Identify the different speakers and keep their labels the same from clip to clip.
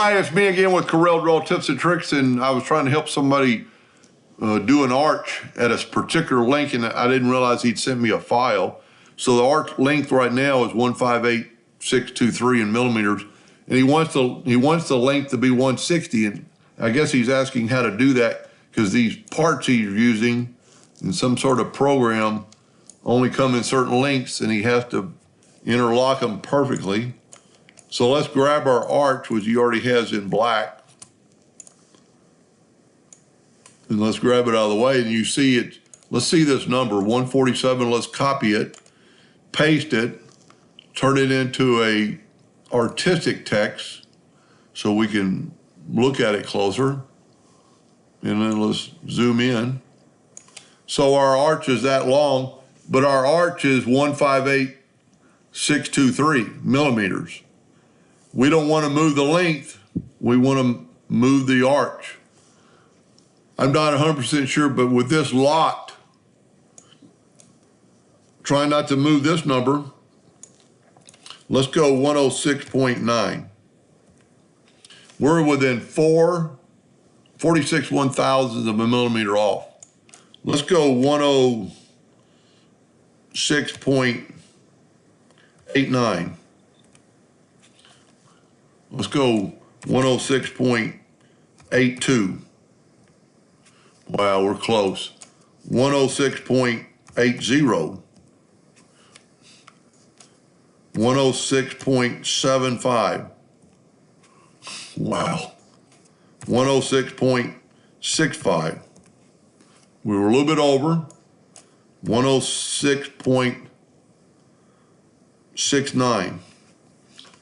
Speaker 1: Hi, it's me again with Corel Draw Tips and Tricks, and I was trying to help somebody do an arch at a particular length, and I didn't realize he'd sent me a file. So the arch length right now is 158,623 in millimeters, and he wants the length to be 160, and I guess he's asking how to do that because these parts he's using in some sort of program only come in certain lengths, and he has to interlock them perfectly. So let's grab our arch, which he already has in black, and let's grab it out of the way. And you see it, let's see this number, 147, let's copy it, paste it, turn it into a artistic text so we can look at it closer. And then let's zoom in. So our arch is that long, but our arch is 158,623 millimeters. We don't want to move the length, we want to move the arch. I'm not 100% sure, but with this locked, try not to move this number. Let's go 106.9. We're within 46 one-thousandths of a millimeter off. Let's go 106.89. Let's go 106.82. Wow, we're close. 106.80. 106.75. Wow. 106.65. We were a little bit over. 106.69.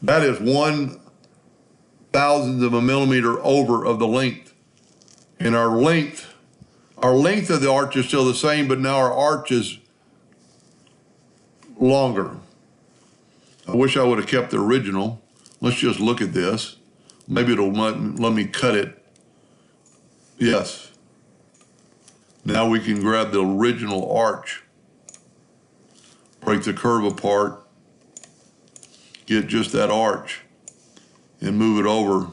Speaker 1: That is 1/1000th of a millimeter over of the length. And our length of the arch is still the same, but now our arch is longer. I wish I would have kept the original. Let's just look at this. Maybe it'll let me cut it. Yes. Now we can grab the original arch, break the curve apart, get just that arch, and move it over.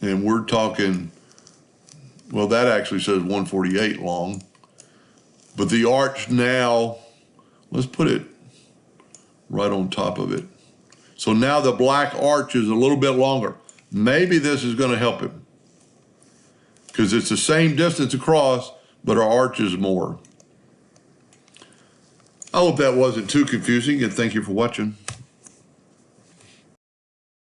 Speaker 1: And we're talking, well, that actually says 148 long. But the arch now, let's put it right on top of it. So now the black arch is a little bit longer. Maybe this is going to help him, because it's the same distance across, but our arch is more. I hope that wasn't too confusing, and thank you for watching.